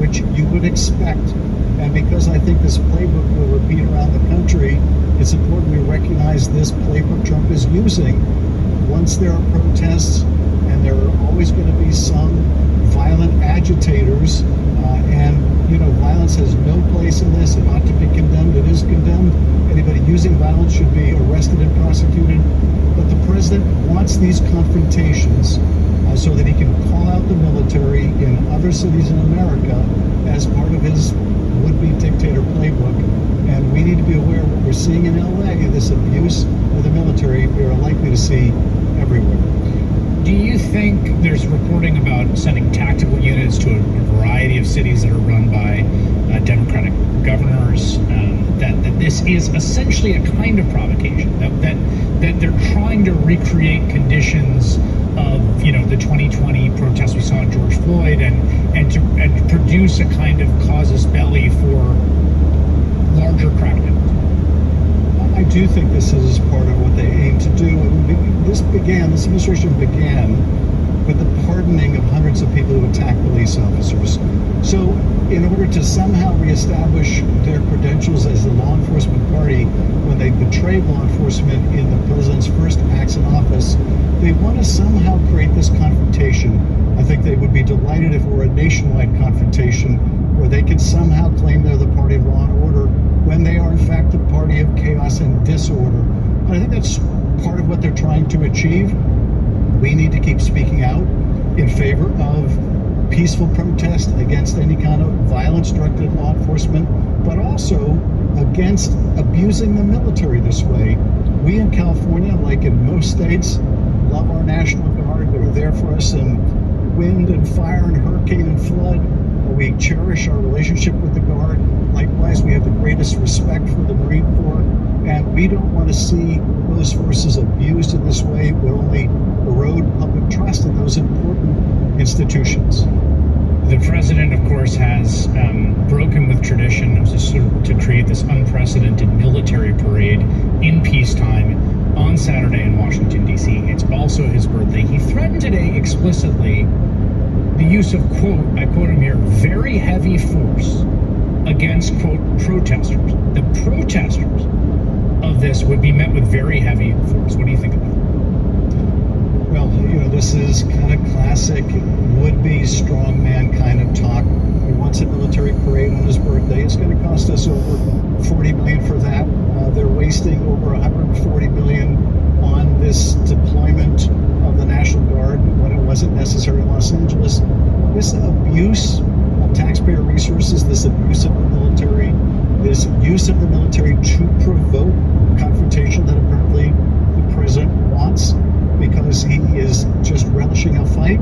which you would expect. And because I think this playbook will repeat around the country, it's important we recognize this playbook Trump is using. Once there are protests, and there are always going to be some violent agitators, violence has no place in this. It ought to be condemned. It is condemned. Anybody using violence should be arrested and prosecuted. But the president wants these confrontations so that he can call out the military in other cities in America as part of his would-be dictator playbook. And we need to be aware of what we're seeing in LA, this abuse of the military, we are likely to see everywhere. Do you think there's reporting about sending tactical units to a variety of cities that are run by Democratic governors, that this is essentially a kind of provocation, that they're trying to recreate conditions of, the 2020 protests we saw in George Floyd and to produce a kind of casus belli for larger crackdowns? I do think this is part of what they aim to do. This administration began with the pardoning of hundreds of people who attacked police officers. So in order to somehow reestablish their credentials as a law enforcement party, when they betrayed law enforcement in the president's first acts in office, they want to somehow create this confrontation. I think they would be delighted if it were a nationwide confrontation where they could somehow claim they're the party of law and order when they are in fact the party of chaos and disorder. And I think that's part of what they're trying to achieve. We need to keep speaking out in favor of peaceful protest against any kind of violence directed at law enforcement, but also against abusing the military this way. We in California, like in most states, love our National Guard. They're there for us in wind and fire and hurricane and flood. We cherish our relationship with the Guard. Likewise, we have the greatest respect for the Marine Corps, and we don't want to see those forces abused in this way. It will only erode public trust in those important institutions. The president, of course, has broken with tradition to create this unprecedented military parade in peacetime on Saturday in Washington, D.C. It's also his birthday. He threatened today explicitly the use of, quote, I quote him here, very heavy force against, quote, protesters. The protesters of this would be met with very heavy force. What do you think about it? Well, this is kind of classic would-be strongman kind of talk. He wants a military parade on his birthday. It's going to cost us over $40 million for that. They're wasting over $140 million on this deployment of the National Guard when it wasn't necessary in Los Angeles. This abuse of taxpayer resources, this abuse of the military, this use of the military to provoke confrontation that apparently the president wants because he is just relishing a fight.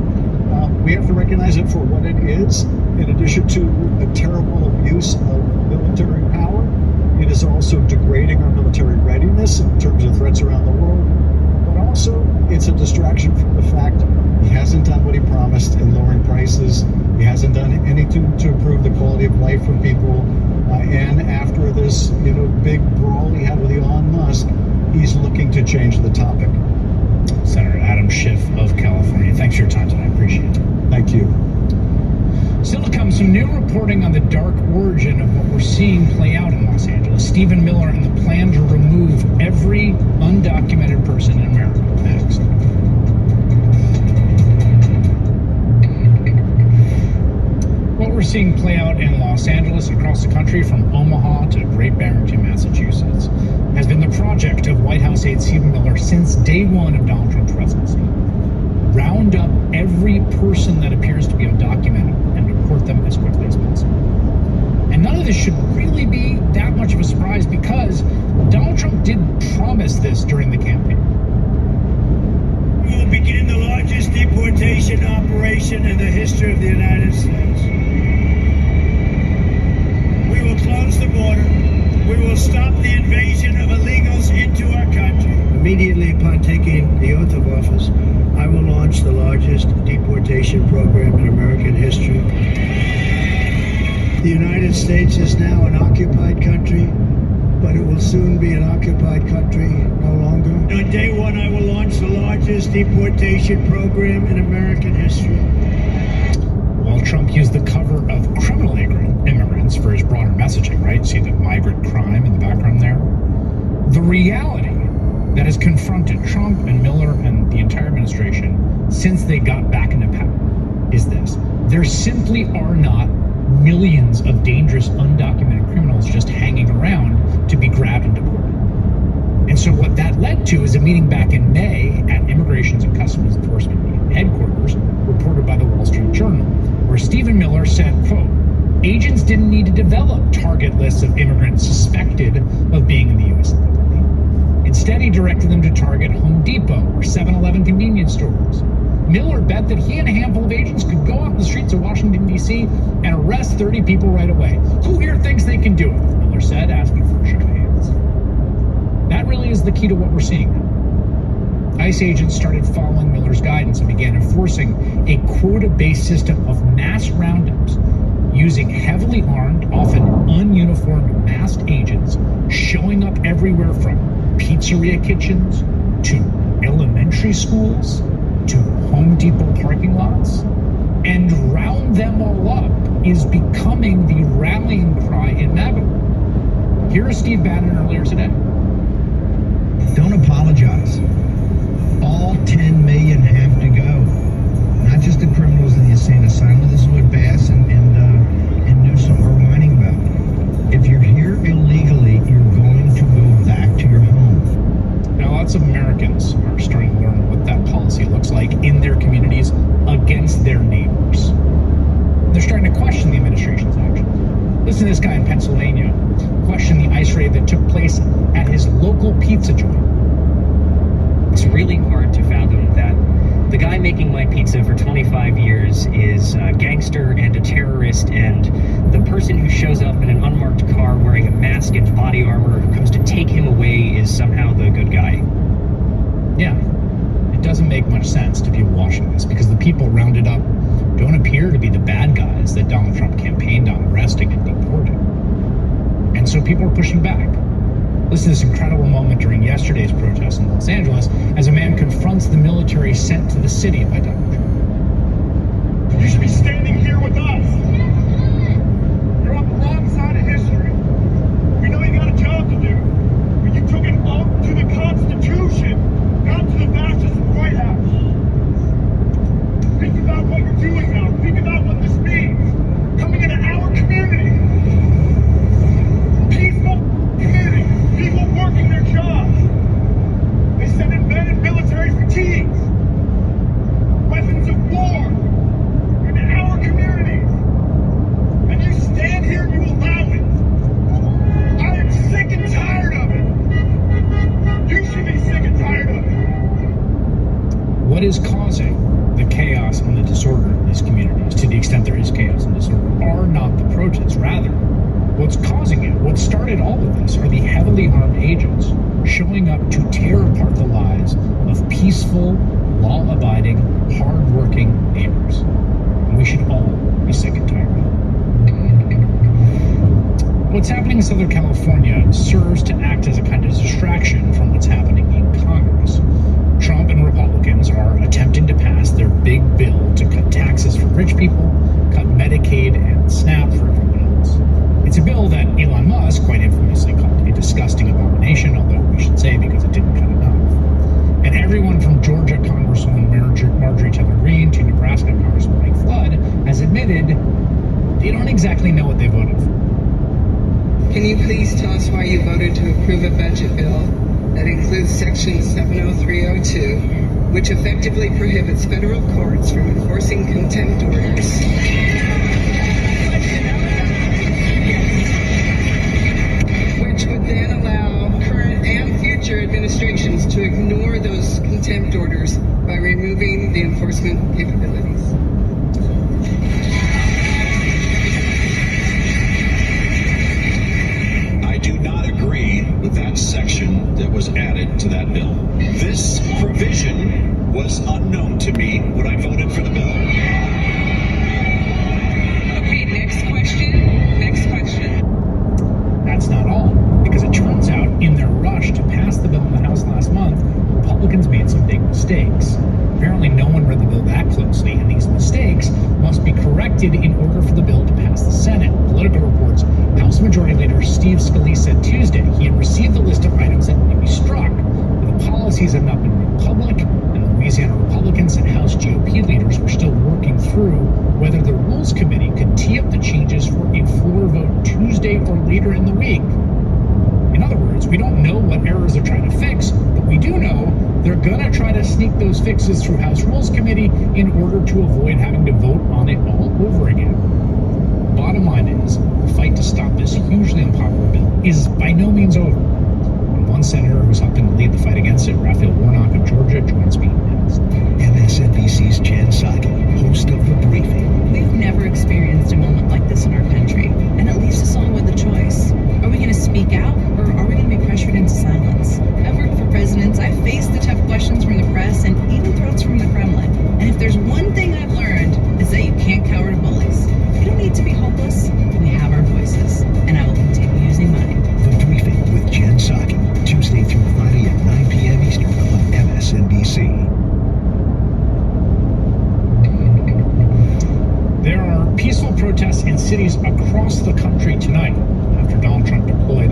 We have to recognize it for what it is. In addition to a terrible abuse of military power, it is also degrading our military readiness in terms of threats around the world. But also, it's a distraction from the fact he hasn't done what he promised in lowering prices. He hasn't done anything to improve the quality of life for people. And after this, big brawl he had with Elon Musk, he's looking to change the topic. Senator Adam Schiff of California, thanks for your time today. I appreciate it. Thank you. Still to come, some new reporting on the dark origin of what we're seeing play out in Los Angeles. Stephen Miller and the plan to remove every undocumented person in America. Next. What we're seeing play out in Los Angeles and across the country, from Omaha to Great Barrington, Massachusetts, has been the project of White House aide Stephen Miller since day one of Donald Trump's presidency. Round up every person that appears to be undocumented and deport them as quickly as possible. And none of this should really be that much of a surprise because Donald Trump did promise this during the campaign. We will begin the largest deportation operation in the history of the United States. We will close the border. We will stop the invasion of illegals into our country. Immediately upon taking the oath of office, I will launch the largest deportation program in American history. The United States is now an occupied country, but it will soon be an occupied country no longer. On day one, I will launch the largest deportation program in American history. Well, Meanwhile, Trump used the cover of criminal immigrants for his broader messaging, right? See the migrant crime in the background there? The reality that has confronted Trump and Miller and the entire administration since they got back into power is this. There simply are not millions of dangerous, undocumented criminals just hanging around to be grabbed and deported. And so what that led to is a meeting back in May at Immigrations and Customs Enforcement headquarters, reported by the Wall Street Journal, where Stephen Miller said, quote, agents didn't need to develop target lists of immigrants suspected of being in the U.S. illegally. Instead, he directed them to target Home Depot or 7-Eleven convenience stores. Miller bet that he and a handful of agents could go out in the streets of Washington, D.C. and arrest 30 people right away. Who here thinks they can do it? Miller said, asking for a show of hands. That really is the key to what we're seeing now. ICE agents started following Miller's guidance and began enforcing a quota-based system of mass roundups using heavily armed, often ununiformed masked agents showing up everywhere from pizzeria kitchens to elementary schools to Home Depot parking lots. And round them all up is becoming the rallying cry in MAGA. Here is Steve Bannon earlier today. Don't apologize. All 10 million have to go. Not just the criminals in the insane asylum. This is what Bass and Newsom are whining about. If you're here illegally, you're going to go back to your home. Now, lots of Americans are starting to learn what that policy looks like in their communities against their neighbors. They're starting to question the administration's actions. Listen to this guy in Pennsylvania question the ICE raid that took place at his local pizza joint. It's really hard to fathom that the guy making my pizza for 25 years is a gangster and a terrorist, and the person who shows up in an unmarked car wearing a mask and body armor who comes to take him away is somehow the good guy. Yeah, it doesn't make much sense to people watching this because the people rounded up don't appear to be the bad guys that Donald Trump campaigned on arresting and deporting. And so people are pushing back. Listen to this incredible moment during yesterday's protest in Los Angeles as a man confronts the military sent to the city by Donald Trump. You should be standing here with us. You're on the wrong side of history. We know you got a job to do, but you took an oath to the Constitution, not to the fascist White House. Think about what you're doing now. Think about what this means. Coming into our community. Peaceful community. People working their jobs. They send in men in military fatigues. Weapons of war. Into our communities. And you stand here and you allow it. I am sick and tired of it. You should be sick and tired of it. What is causing the chaos and the disorder in these communities, to the extent there is chaos and disorder, are not the protests. Rather, what's causing it, what started all of this, are the heavily armed agents showing up to tear apart the lives of peaceful, law-abiding, hard-working neighbors. And we should all be sick and tired of it. What's happening in Southern California serves to act as a kind of distraction from what's happening in Congress. Trump and Republicans are attempting to pass their big bill to cut taxes for rich people, cut Medicaid and SNAP for everyone else. It's a bill that Elon Musk quite infamously called a disgusting abomination, although we should say because it didn't cut enough. And everyone from Georgia Congresswoman Marjorie Taylor Greene to Nebraska Congressman Mike Flood has admitted they don't exactly know what they voted for. Can you please tell us why you voted to approve a budget bill that includes Section 70302, which effectively prohibits federal courts from enforcing contempt orders? Which would then allow current and future administrations to ignore those contempt orders by removing the enforcement capabilities. I do not agree with that section that was added to that bill. This provision was unknown to me when I voted for the bill. Okay, next question. Next question. That's not all, because it turns out in their rush to pass the bill in the House last month, Republicans made some big mistakes. Apparently no one read the bill that said Tuesday he had received the list of items that would be struck, but the policies have not been made public, and the Louisiana Republicans and House GOP leaders were still working through whether the Rules Committee could tee up the changes for a floor vote Tuesday or later in the week. In other words, we don't know what errors they're trying to fix, but we do know they're going to try to sneak those fixes through House Rules Committee in order to avoid having to vote on it all over again. Bottom line is, the fight to stop this hugely unpopular bill is by no means over. And one senator who's helping to lead the fight against it, Raphael Warnock of Georgia, joins me next. MSNBC's Jen Psaki, host of The Briefing. We've never experienced a moment like this in our country, and it leaves us all with a choice. Are we going to speak out, or are we going to be pressured into silence? I've worked for presidents, I've faced the tough questions from the press, and even threats from the Kremlin. And if there's one thing I've learned, is that you can't cower to bullies. We don't need to be hopeless, we have our voices, and I will continue using mine. The Briefing with Jen Psaki, Tuesday through Friday at 9 p.m. Eastern on MSNBC. There are peaceful protests in cities across the country tonight after Donald Trump deployed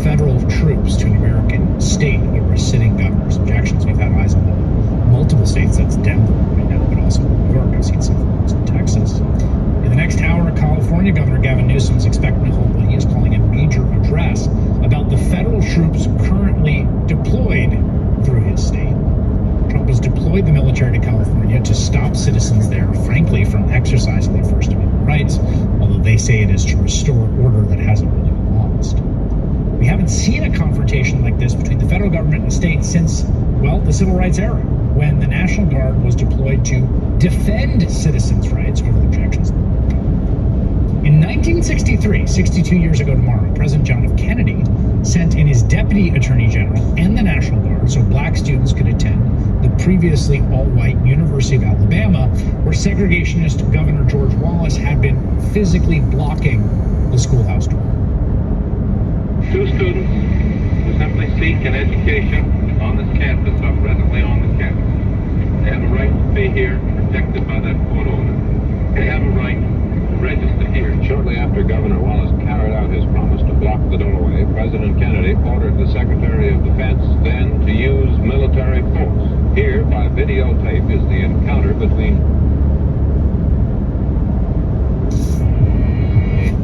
federal troops to an American state over a sitting governor's objections. We've had eyes on multiple states. That's Denver right now, but also New York. I've seen some photos in Texas. In the next hour, California Governor Gavin Newsom is expecting to hold what he is calling a major address about the federal troops currently deployed through his state. Trump has deployed the military to California to stop citizens there, frankly, from exercising their First Amendment rights, although they say it is to restore order that hasn't really been lost. We haven't seen a confrontation like this between the federal government and the state since, well, the Civil Rights era, when the National Guard was deployed to defend citizens' rights over the objections. In 1963, 62 years ago tomorrow, President John F. Kennedy sent in his Deputy Attorney General and the National Guard so black students could attend the previously all-white University of Alabama, where segregationist Governor George Wallace had been physically blocking the schoolhouse door. Two students who simply seek an education on this campus are presently on the campus. They have a right to be here, protected by that court order. They have a right to register here. Shortly after Governor Wallace carried out his promise to block the doorway, President Kennedy ordered the Secretary of Defense then to use military force. Here, by videotape, is the encounter between...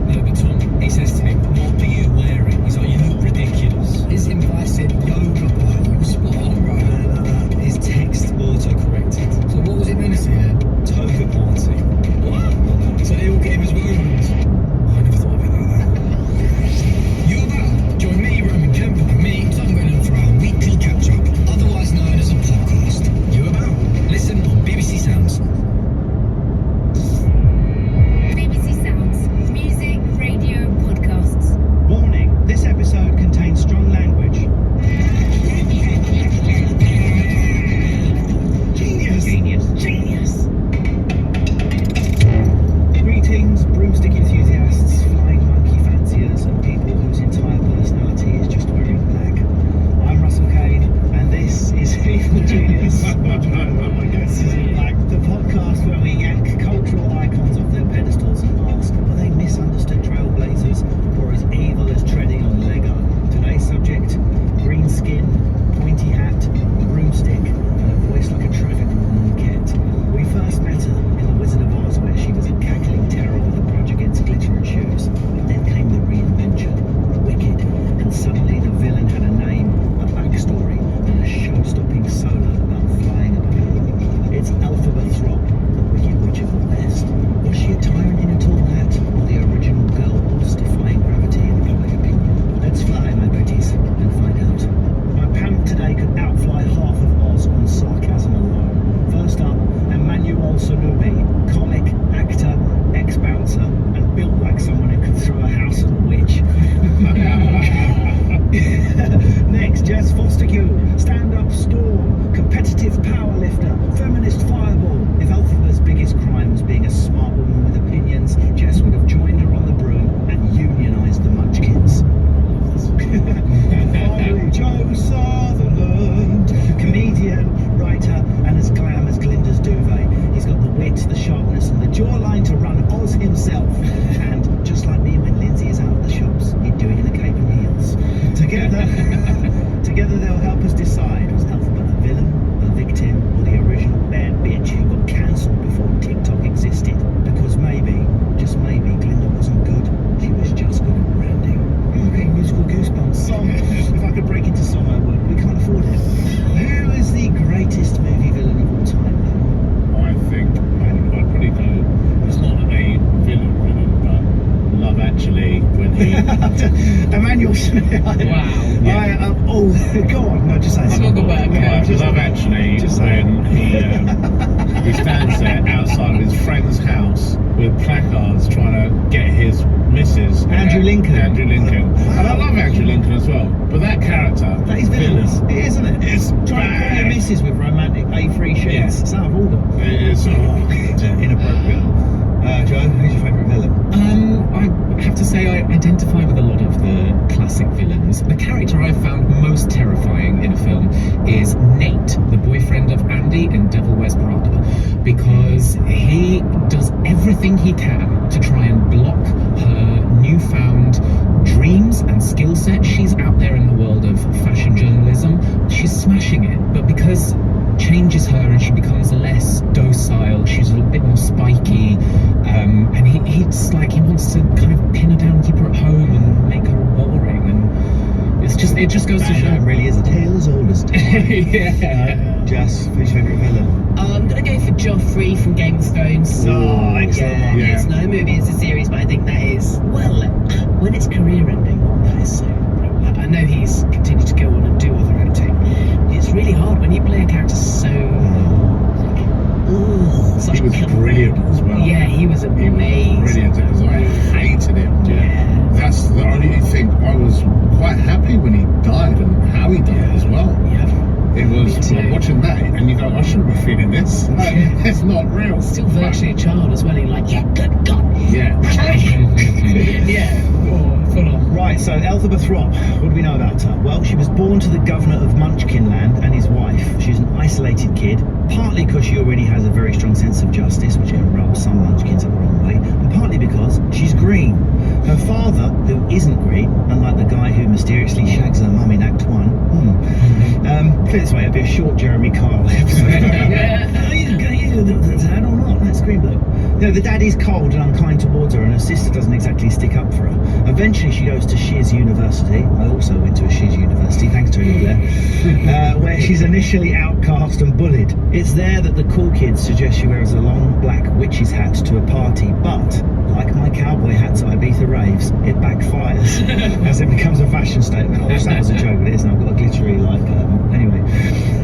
No, but Tom, he says to me, what are you wearing? He's like, you look ridiculous. His invite said yoga bar, spot on, right? His text auto-corrected. So what was it meant to say then? Toga party. What? So they all came as Romans. I never thought of it like that. You about? Join me, Roman Kemp, and me, Tom Grennan for our weekly catch-up, otherwise known as a podcast. You about? Listen on BBC Sounds. BBC Sounds. Music, radio, podcasts. Warning, this episode contains strong language. Genius. Greetings, broomstick enthusiasts, flying monkey fanciers, and people whose entire personality is just wearing black. I'm Russell Kane, and this is Evil Genius. This is in black, the podcast where we yank cultural icons off their pedestals and ask, were they misunderstood trailblazers, or as evil as treading on Lego? Today's subject, green skin, pointy hat, broomstick, and a voice like a traffic warden Kent. We first met her in The Wizard of Oz, where she was a cackling terror with a grudge against glitter and shoes. But then came the reinvention, the wicked, and suddenly the villain had a name, a backstory, and a show-stopping solo about flying a plane. It's Elphaba Throp, the Wicked Witch of the West. Was she a tyrant in a tall hat, or the original girl boss defying gravity in public opinion? Let's fly, my beauties, and find out. My pant today could outfly half of Oz on sarcasm alone. First up, Emmanuel Sanubi, comic, actor, ex-bouncer, and built like someone who could throw a house at a witch. Next, Jess Fostergue, stand-up storm, competitive powerlifter, feminist fireball. If Elphaba's biggest crime was being a smart woman with opinions, Jess would have joined her on the broom and unionised the Munchkins. And finally, Joe Sutherland, comedian, writer, and as glam as Glinda's duvet. He's got the wit, the sharpness, and the jawline to run Oz himself. And just like me when Lindsay is out at the shops, he'd do it in a cape and heels. Go on. No, just say Talk something. about I Just- love actually just say when he stands there outside of his friend's house with placards trying to get his missus Andrew Lincoln. Andrew Lincoln. And I love Andrew Lincoln as well. But that character, That is villainous. It is, isn't it? It's trying to call your bad. missus with romantic A3 sheets. Yeah. It's out of order. It is. Inappropriate. Joe, who's your favourite villain? I have to say I identify with a lot of the classic villains. The character I've found most terrifying in a film is Nate, the boyfriend of Andy in Devil Wears Prada, because he does everything he can to try and block her newfound dreams and skill set. She's out there in the world of fashion journalism. She's smashing it, but because changes her and she becomes less docile, she's a little bit more spiky, and he's like he wants to kind of pin her down, keep her at home and make her boring, and it just goes to show It really is a tale as old as time. yeah. Jess, who's your favourite villain? I'm gonna go for Joffrey from Game of Thrones. Oh, excellent. Yeah, it's not a movie, it's a series, but I think that is, well, when it's career ending, that is so. I know he's continued to go on and do other acting. It's really hard when you play a character so such He was brilliant as well. Yeah, he was amazing. Brilliant, because I hated him. Yeah. That's the only thing. I was quite happy when he died and how he died as well. Yeah. It was like, watching that, and you go, I shouldn't be feeling this. It's not real. Still virtually a child as well. You're like, yeah, good God. Yeah. Yeah. Oh, full on. Right, so Elphaba Throp, what do we know about her? Well, she was born to the governor of Munchkinland and his wife. She's an isolated kid, partly because she already has a very strong sense of justice, which rubs some Munchkins up the wrong way, and partly because she's green. Her father, who isn't green, unlike the guy who mysteriously shags her mum in Act 1, put it this way, it'd be a short Jeremy Kyle episode. Are you the dad or not? That's green bloke. No, the dad is cold and unkind towards her, and her sister doesn't exactly stick up for her. Eventually, she goes to Shiz University. I also went to a Shiz University, thanks to you there, where she's initially outcast and bullied. It's there that the cool kids suggest she wears a long black witch's hat to a party, but like my cowboy hats at Ibiza raves, it backfires as it becomes a fashion statement. I wish that was a joke, but it isn't. I've got a glittery anyway.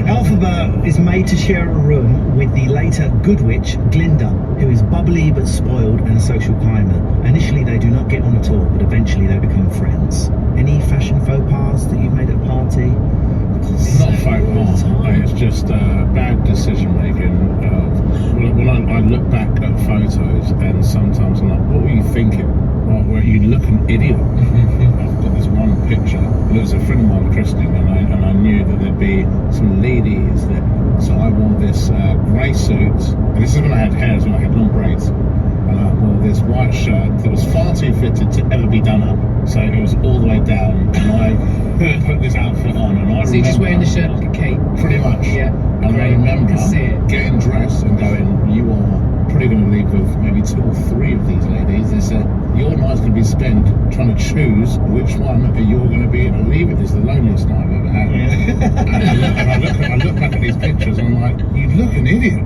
Elphaba is made to share a room with the later good witch Glinda, who is bubbly but spoiled and a social climber. Initially they do not get on at all, but eventually they become friends. Any fashion faux pas that you've made at a party? Not faux pas. It's just bad decision making. When I look back at photos, and sometimes I'm like, what were you thinking? Were you look an idiot? I've got this one picture. It was a friend of mine christening, and I knew that there'd be some ladies there. So I wore this grey suit, and this is when I had hair as well. I had long braids. And I wore this white shirt that was far too fitted to ever be done up. So it was all the way down, and I put this outfit on, and I So you're just wearing the shirt like a cape? pretty much. Yeah. And I remember I can see it. getting dressed and going, you are probably going to leave with maybe 2 or 3 of these ladies. They said, your night's going to be spent trying to choose which one you're going to be able to leave it. It's the loneliest night I've ever had. And I look back at these pictures and I'm like, you look an idiot.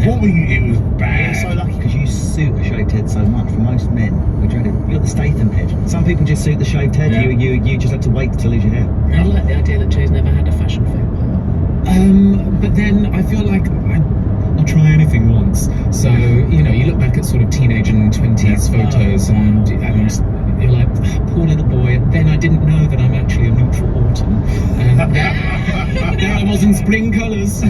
what were you? It was bad. You're so lucky because you suit a shaved head so much. For most men, we dread it. You're the Statham head. Some people just suit the shaved head. Yeah. You just have to wait to lose your hair. I like the idea that Joe's never had a fashion faux pas. But then I feel like I'll try anything once. So, you look back at sort of teenage and 20s photos and you're like, poor little boy. Then I didn't know that I'm actually a neutral autumn. And there I was in spring colours.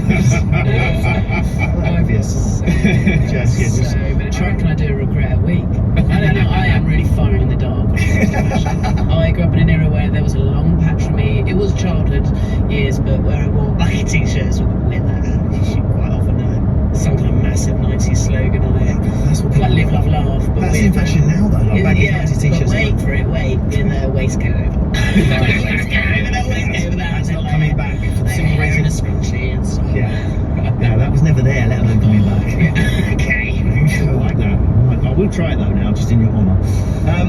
Obvious. So, but I reckon I do regret a week. I don't know, I am really far in the dark when it comes to fashion. I grew up in an era where there was a long patch for me. It was childhood years, but where I wore baggy t-shirts with quite often some kind of massive 90s slogan on it. That's what Quite live, love, laugh. But That's in fashion now though, like baggy 90s t-shirts. But wait for it, in the waistcoat over. That's not coming back for the Singing in a scrunchie and stuff. Yeah. No, that was never there, let alone coming back. Okay. I like that. I would try it though now, just in your honour.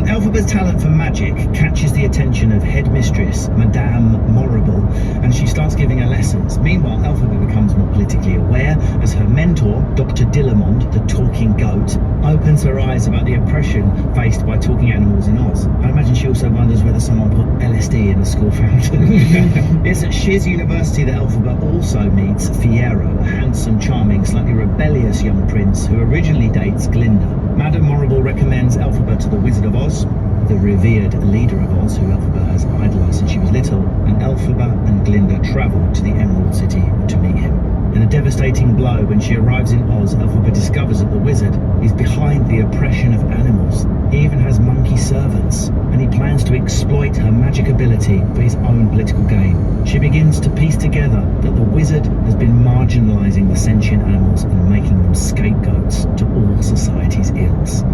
Elphaba's talent for magic catches the attention of headmistress Madame Morrible, and she starts giving her lessons. Meanwhile, Elphaba becomes more politically aware as her mentor, Dr. Dillamond, the talking goat, opens her eyes about the oppression faced by talking animals in Oz. I imagine she also wonders whether someone put LSD in the school fountain. It's at Shiz University that Elphaba also meets Fiyero, a handsome, charming, slightly rebellious young prince who originally dates Glinda. Madame Morrible recommends Elphaba to the Wizard of Oz, the revered leader of Oz, who Elphaba has idolised since she was little, and Elphaba and Glinda travel to the Emerald City to meet him. In a devastating blow, when she arrives in Oz, Elphaba discovers that the wizard is behind the oppression of animals. He even has monkey servants, and he plans to exploit her magic ability for his own political gain. She begins to piece together that the wizard has been marginalising the sentient animals and making them scapegoats to all society's ills.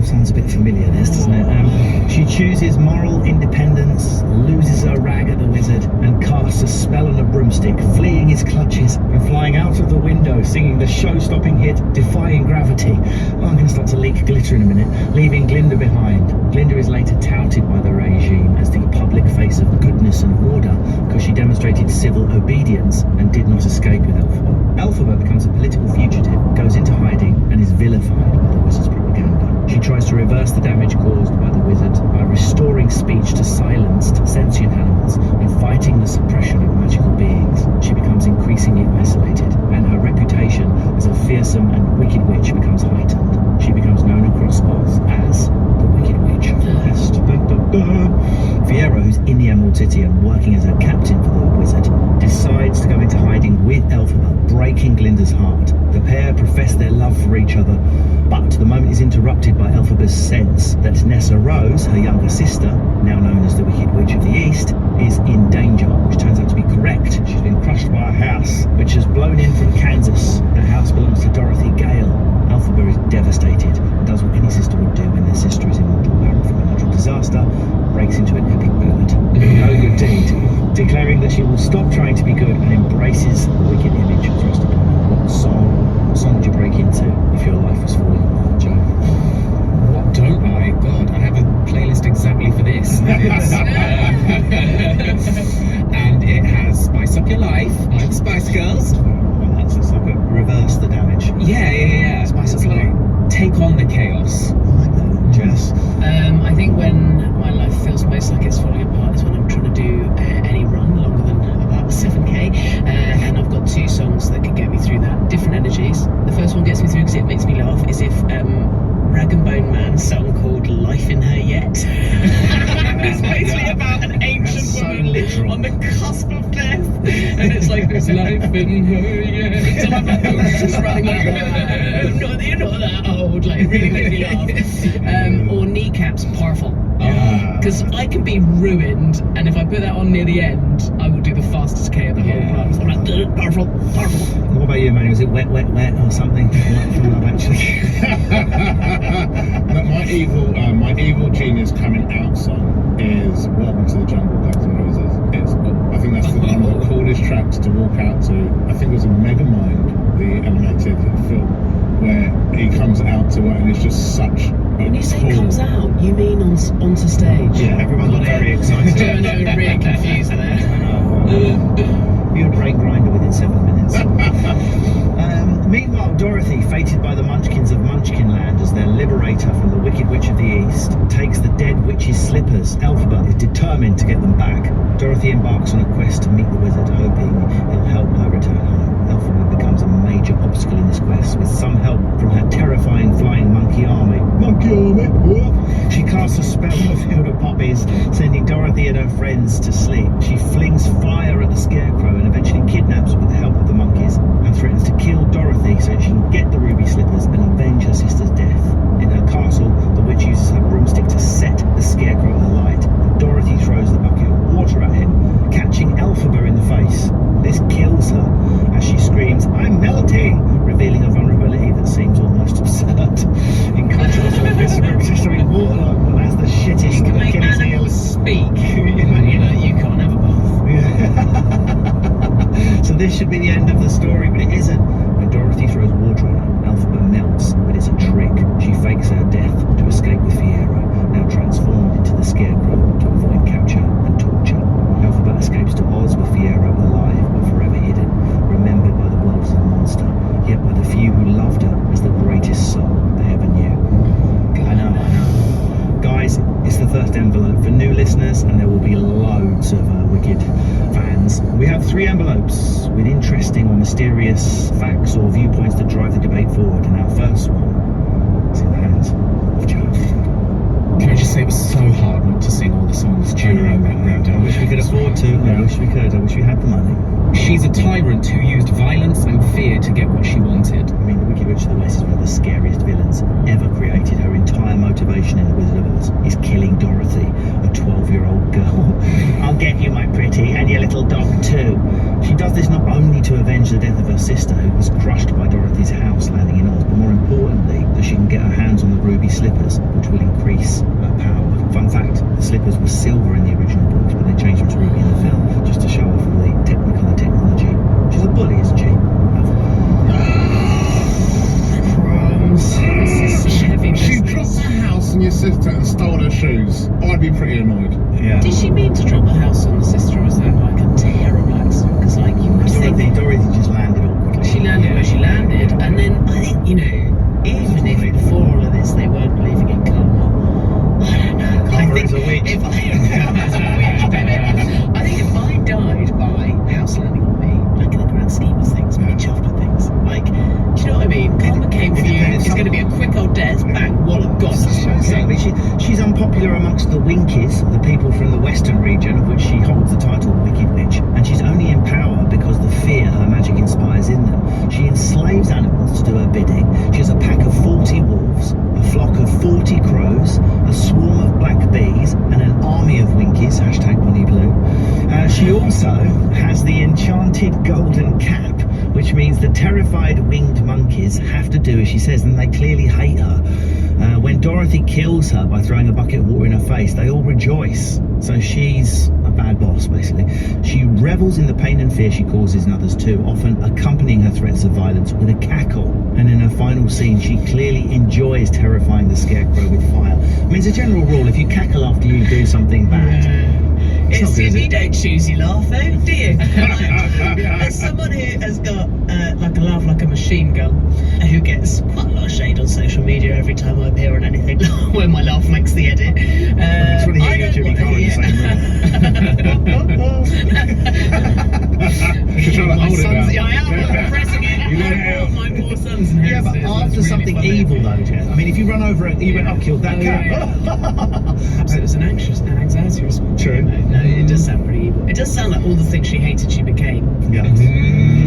Sounds a bit familiar, this, doesn't it? She chooses moral independence, loses her rag at the wizard, and casts a spell on a broomstick, fleeing his clutches and flying out of the window, singing the show-stopping hit Defying Gravity. Oh, I'm going to start to leak glitter in a minute, leaving Glinda behind. Glinda is later touted by the regime as the public face of goodness and order because she demonstrated civil obedience and did not escape with Elphaba. Elphaba becomes a political fugitive, goes into hiding, and is vilified by the wizard's propaganda. She tries to reverse the damage caused by the wizard by restoring speech to silenced sentient animals and fighting the suppression of magical beings. She becomes increasingly isolated, and her reputation as a fearsome and wicked witch becomes heightened. She becomes known across Oz as the Wicked Witch of the West. Fiyero, who's in the Emerald City and working as a captain for the wizard, decides to go into hiding with Elphaba, breaking Glinda's heart. The pair profess their love for each other, but the moment is interrupted by Elphaba's sense that Nessa Rose, her younger sister, now known as the Wicked Witch of the East, is in danger, which turns out to be correct. She's been crushed by a house, which has blown in from Kansas. The house belongs to Dorothy Gale. Elphaba is devastated and does what any sister would do when their sister is in mortal peril from a natural disaster, breaks into an epic ballad, no good deed, declaring that she will stop trying to be good and embraces the wicked image thrust upon her. What song did you break into if your life was falling apart, Joe? What don't I? God, I have a playlist exactly for this. And it has Spice Up Your Life by the Spice Girls. Well, that's like a reverse the damage. Yeah. Spice Up It's Your like Life. take on the chaos. I like that. Jess? I think when my life feels most like it's falling apart is when I'm trying to do any run longer than about 7k, and I've got two songs that can get me through that. Different energies. The first one gets me through because it makes me laugh. Is if Rag and Bone Man's song called "Life in Her Yet." It's basically about an ancient woman on the cusp of death, and it's like there's life in her yet. So I'm like, just running like, you're not that old. Like, it really made me laugh. Or Kneecaps, Powerful. Because I can be ruined, and if I put that on near the end, I will do the fastest K of the whole run. So I'm like, powerful. What about you, man? Was it wet or something? Actually. My evil genius coming out song is "Welcome to the Jungle" by Guns N' Roses. I think that's one of the coolest tracks to walk out to. I think it was in Megamind, the animated film, where he comes out to it, and it's just such. When you say comes out, you mean onto stage? Yeah, everyone got very excited. I'm really confused there. You'd break Grinder within 7 minutes. Meanwhile, Dorothy, fated by the Munchkins of Munchkinland as their liberator from the Wicked Witch of the East, takes the dead witch's slippers. Elphaba is determined to get them back. Dorothy embarks on a quest to meet the wizard, hoping he'll help her return home. Elphaba becomes a major obstacle in this quest, with some help from her terrifying flying monkey army. She casts a spell on the field of poppies, sending Dorothy and her friends to sleep. She flings fire at the scarecrow and eventually kidnaps her with the help of the monkeys, and threatens to kill Dorothy so she can get the ruby slippers and avenge her sister's death. In her castle, the witch uses her broomstick to set the scarecrow alight, and Dorothy throws the bucket of water at him, catching Elphaba in the face. This kills her as she screams, "I'm melting!" revealing a vulnerability that seems almost absurd. In contrast to this group, she's throwing water on, that's the shittest You can make Achilles heel. animals speak. You can't have a bath. So this should be the end of the story, but it isn't. When Dorothy throws water on her. Elphaba melts, but it's a trick. She fakes her death to escape with Fiero, now transformed into the Scarecrow to avoid capture and torture. Elphaba escapes to Oz with Fiero alive but forever hidden, remembered by the world as a monster, yet by the few who loved her as the greatest soul they ever knew. I know. Guys, it's the first envelope for new listeners, and there will be loads of Wicked fans. We have 3 envelopes with interesting or mysterious facts or viewpoints that drive the debate forward, and our first one is in the hands of Joe. Can I just say it was so hard not to sing all the songs during that rundown? I wish we could afford to. I wish we could. I wish we had the money. She's a tyrant who used violence and fear to get what she wanted. I mean, the Wicked Witch of the West is one of the scariest villains ever created. Her entire motivation in The Wizard of Oz is killing Dorothy, a 12-year-old girl. I'll get you, my pretty, and your little dog too. She does this not only to avenge the death of her sister, who was crushed by Dorothy's house landing in Oz, but more importantly, that she can get her hands on the ruby slippers, which will increase her power. Fun fact, the slippers were silver in the original books, but they changed them to ruby in the film, just to show off all the technical and technology. She's a bully, isn't she? She dropped her house on your sister and stole her shoes. I'd be pretty annoyed. Yeah. Did she mean to drop the house on the sister, or was that like a terrible accident? Because like you would think Dorothy just landed awkwardly. she landed where she landed, and then I think, you know, even if before all of this they weren't believing in karma, I don't know. Karma is a witch. I think if I died by house landing on me, like in the grand scheme of things, I'd be chuffed with things. Like, do you know what I mean? Karma came for you. It's going to be a quick old death. Bang, wallet gone. Exactly. She's unpopular amongst the Winkies, the people from the western region, of which she holds the title Wicked Witch, and she's only in power because the fear her magic inspires in them. She enslaves animals to do her bidding. She has a pack of 40 wolves, a flock of 40 crows, a swarm of black bees, and an army of Winkies, #BonnieBlue. She also has the enchanted golden cap, which means the terrified winged monkeys have to do as she says, and they clearly hate her. When Dorothy kills her by throwing a bucket of water in her face, they all rejoice. So she's a bad boss, basically. She revels in the pain and fear she causes in others too, often accompanying her threats of violence with a cackle. And in her final scene, she clearly enjoys terrifying the Scarecrow with fire. I mean, it's a general rule, if you cackle after you do something bad, It's you don't choose your laugh, though, do you? As someone who has got like a laugh like a machine gun, who gets quite a lot of shade on social media every time I appear on anything when my laugh makes the edit. It's when you hear Jimmy Carr in the same room. She's trying to hold it down. I am pressing it. My poor son's in Yeah, but after something evil though, Jen. I mean, if you run over it, you went, "I've killed that cat." So it was an anxiety response. True. No, it does sound pretty evil. It does sound like all the things she hated she became. Yeah.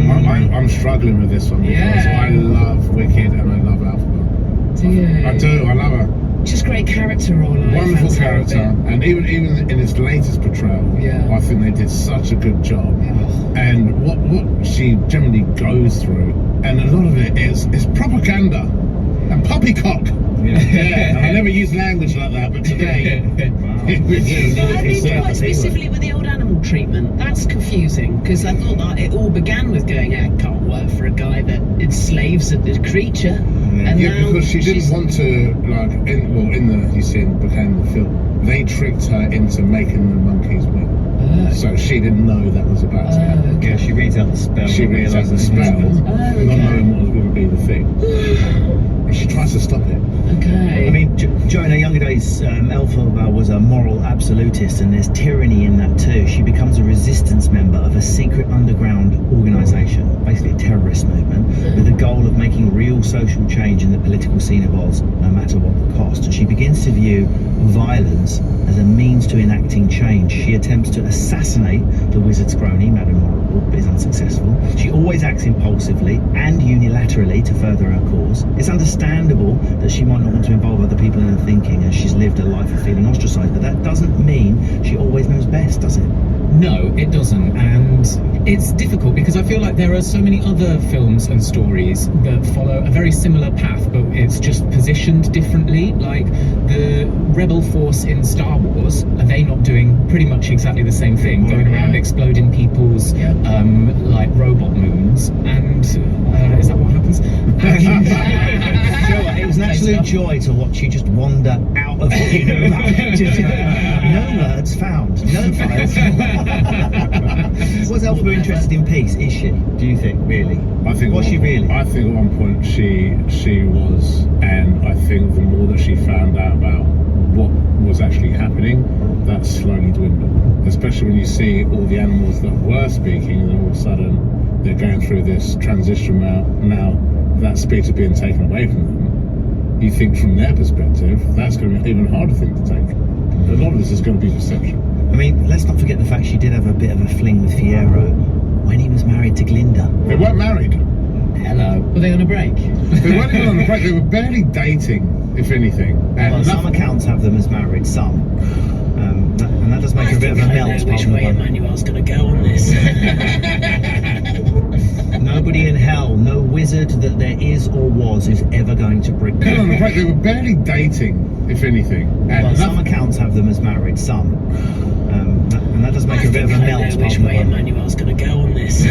I'm struggling with this one because I love Wicked and I love Elphaba. I do. I love her. Just great character role. Wonderful character, and even in its latest portrayal, I think they did such a good job. And what she generally goes through, and a lot of it is propaganda and poppycock. I never use language like that, but today, specifically with the old animal treatment, that's confusing because I thought that it all began with going, "I can't work for a guy that enslaves a creature." And because she didn't want to, like, you see, became the film, they tricked her into making the monkeys win. So she didn't know that was about to happen. Yeah, she reads out the spell. She reads out the spell, not knowing what was going to be the thing. And she tries to stop it. Okay. I mean, Joe, in her younger days, Elphaba was a moral absolutist, and there's tyranny in that too. She becomes a resistance member of a secret underground organisation, basically a terrorist movement, with the goal of making real social change in the political scene of Oz, no matter what the cost. And she begins to view violence as a means to enacting change. She attempts to assassinate the wizard's crony, Madame Morrible, but is unsuccessful. She always acts impulsively and unilaterally to further her cause. It's understandable that she might not want to involve other people in her thinking, as she's lived a life of feeling ostracised, but that doesn't mean she always knows best, does it? No, it doesn't, and it's difficult because I feel like there are so many other films and stories that follow a very similar path, but it's just positioned differently. Like the rebel force in Star Wars Force, are they not doing pretty much exactly the same thing, going around exploding people's like robot moons? And is that what happens? It was an absolute joy to watch you just wander out of what you know about. No words found, no files. Was Elphaba interested in peace? Is she? Do you think, really? I think. Was she really? I think at one point she was, and I think the more that she found out about what was actually happening, that slowly dwindled. Especially when you see all the animals that were speaking, and all of a sudden they're going through this transition now that speech is being taken away from them. You think from their perspective, that's going to be an even harder thing to take. A lot of this is going to be perception. I mean, let's not forget the fact she did have a bit of a fling with Fierro when he was married to Glinda. They weren't married. Hello. Were they on a break? They weren't even on a break. They were barely dating, if anything. And well, some accounts have them as married, some. And that does make a bit of a melt. Which way Emmanuel's going to go on this? Nobody in hell, no wizard that there is or was, is ever going to bring them. On a break. They were barely dating, if anything. And well, some accounts have them as married, some. And that does make a bit of a melt. Which way Emmanuel's going to go on this?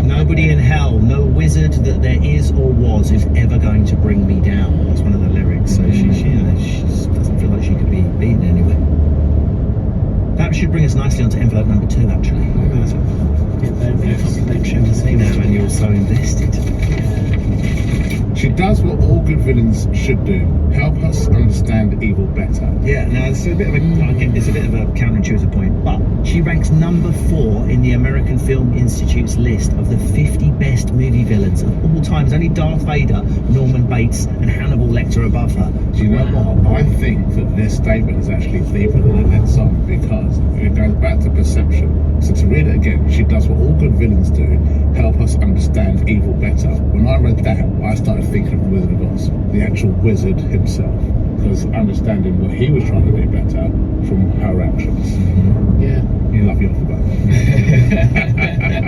Nobody in hell, no wizard that there is or was, is ever going to bring me down. That's one of the lyrics. So she doesn't feel like she could be beaten anyway. That should bring us nicely onto envelope number 2, actually. Now, and you're so invested. She does what all good villains should do: help us understand evil better. Yeah, now it's a bit of a counterintuitive point, but she ranks number 4 in the American Film Institute's list of the 50 best movie villains of all time. There's only Darth Vader, Norman Bates, and Hannibal Lecter above her. Do you know what? I think that this statement is actually deeper than that song, because it goes back to perception. So to read it again, she does what all good villains do: help us understand evil better. When I read that, I started thinking of the Wizard of Oz, the actual wizard himself, because understanding what he was trying to do better from her actions. Yeah. You love your Elphaba.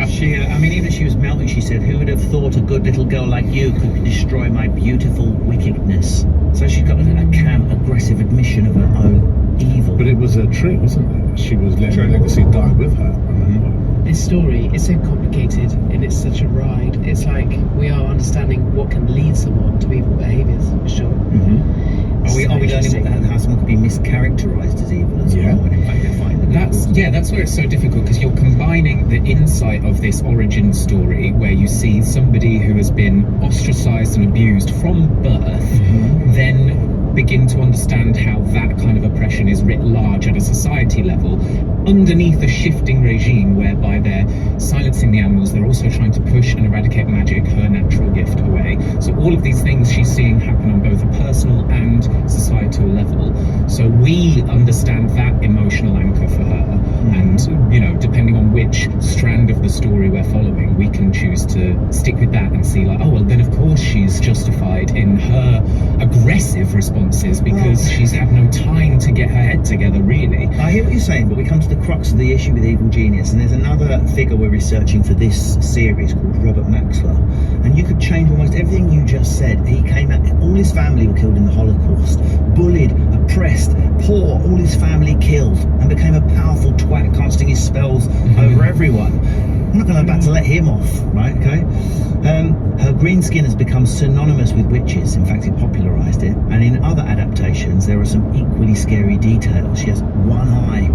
She, I mean, even she was melting. She said, "Who would have thought a good little girl like you could destroy my beautiful wickedness?" So she's got a camp, aggressive admission of her own evil. But it was a trick, wasn't it? She was letting her legacy die with her. This story is so complicated and it's such a ride. It's like we are understanding what can lead someone to evil behaviours, for sure. Are we learning how someone could be mischaracterised as evil as well? When in fact they're fine. That's where it's so difficult, because you're combining the insight of this origin story, where you see somebody who has been ostracised and abused from birth, then begin to understand how that kind of oppression is writ large at a society level, underneath a shifting regime whereby they're silencing the animals, they're also trying to push and eradicate magic, her natural gift, away. So all of these things she's seeing happen on both a personal and societal level. So we understand that emotional anchor for her, and depending on which strand of the story we're following, we can choose to stick with that and see, like, oh well, then of course she's justified in her aggressive responses because she's had no time to get her head together, really. I hear what you're saying, but we come to the crux of the issue with Evil Genius, and there's another figure we're researching for this series called Robert Maxwell, and you could change almost everything you just said. He came out, all his family were killed in the Holocaust, bullied, oppressed, poor, all his family killed, and became a powerful twat casting his spells over everyone. I'm not going to let him off, right? Okay. Her green skin has become synonymous with witches. In fact, it popularised it. And in other adaptations, there are some equally scary details. She has one eye,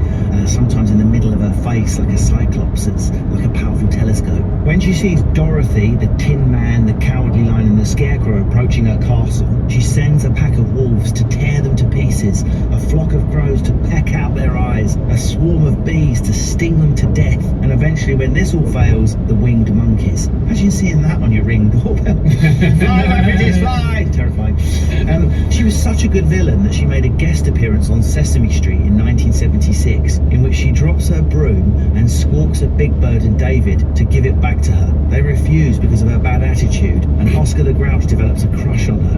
sometimes in the middle of her face, like a cyclops. It's like a powerful telescope. When she sees Dorothy, the Tin Man, the Cowardly Lion, and the Scarecrow approaching her castle, she sends a pack of wolves to tear them to pieces, a flock of crows to peck out their eyes, a swarm of bees to sting them to death, and eventually, when this all fails, the winged monkeys. Imagine seeing that on your Ring doorbell. Fly, my pretties, fly! Terrifying. She was such a good villain that she made a guest appearance on Sesame Street in 1976, in which she drops her broom and squawks at Big Bird and David to give it back to her. They refuse because of her bad attitude, and Oscar the Grouch develops a crush on her.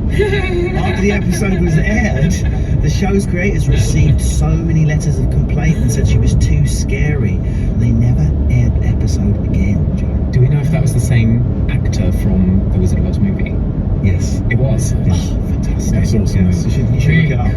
After the episode was aired, the show's creators received so many letters of complaint and said she was too scary, and they never aired the episode again. Do we know if that was the same actor from the Wizard of Oz movie? Yes. It was? Yes. Oh, fantastic. That's awesome. Yes, you should look it up.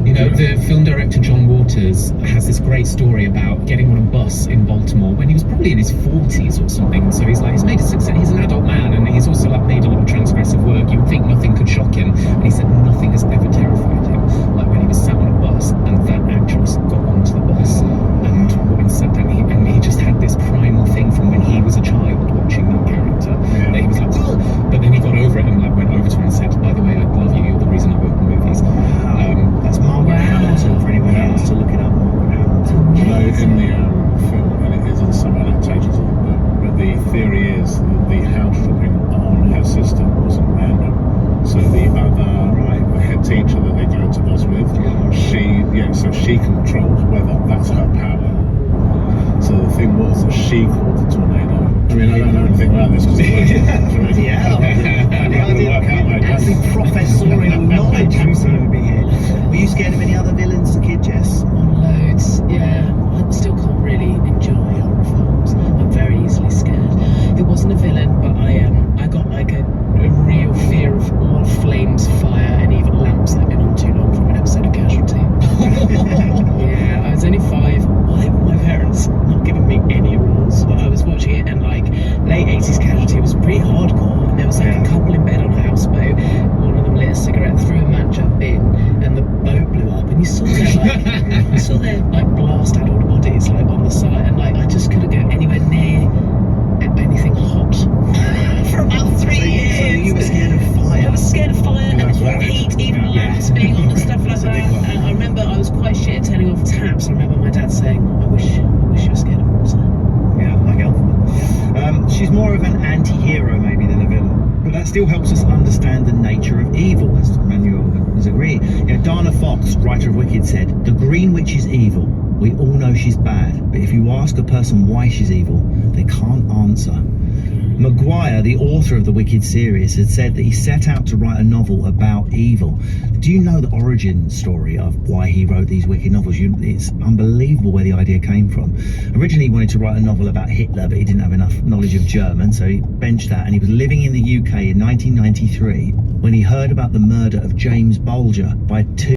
You know, the film director John Waters has this great story about getting on a bus in Baltimore when he was probably in his 40s or something. So he's made a success. He's an adult man, and he's also made a lot of transgressive work. You would think nothing could shock him, and he said nothing has ever terrified him. Like when he was sat on a bus and that actress got onto the bus and sat down, and he just had this primal thing from when he was a child watching that character. That he was like, ugh! But then he got over it and went over to him and said, by the way, I love you. You're the reason I work in movies. That's Margaret Hamilton for anyone who wants to look it up. Margaret Hamilton. You know, in the film, and it is in some adaptations of the book, but the theory is that the house flipping on her sister wasn't random. So the other head teacher that they go to Oz with, she controls weather. That's her power. So the thing was that she called the tornado. I mean, I don't know anything about this because it works. That's professorial knowledge from somebody here. Were you scared of any other villains as a kid, Jess? Loads, yeah. I still can't really enjoy horror films. I'm very easily scared. It wasn't a villain, but I got like a real fear of oil, flames, fire, and even lamps that had been on too long from an episode of Casualty. Yeah, I was only 5. Why were my parents not giving me any rules while I was watching it? And like late 80s Casualty was pretty hardcore, and there was like a couple in bed on a houseboat. One of them lit a cigarette, threw a match up in, and the boat blew up. And you saw their blast out all the bodies on the side, and I just couldn't go anywhere near anything hot for about 3 years. So you were scared of fire? I was scared of fire and heat, even lamps being on and stuff like that. And I remember I was quite shit at turning off taps. I remember my dad saying, I wish you were scared of water. Yeah, like Elphaba. She's more of an anti-hero maybe than a villain, but that still helps us understand the nature of evil, as Manuel has agreed. Dana Fox, writer of Wicked, said, "The Green Witch is evil. We all know she's bad, but if you ask a person why she's evil, they can't answer." Maguire, the author of the Wicked series, had said that he set out to write a novel about evil. Do you know the origin story of why he wrote these Wicked novels? It's unbelievable where the idea came from. Originally he wanted to write a novel about Hitler, but he didn't have enough knowledge of German, so he benched that, and he was living in the UK in 1993 when he heard about the murder of James Bulger by 2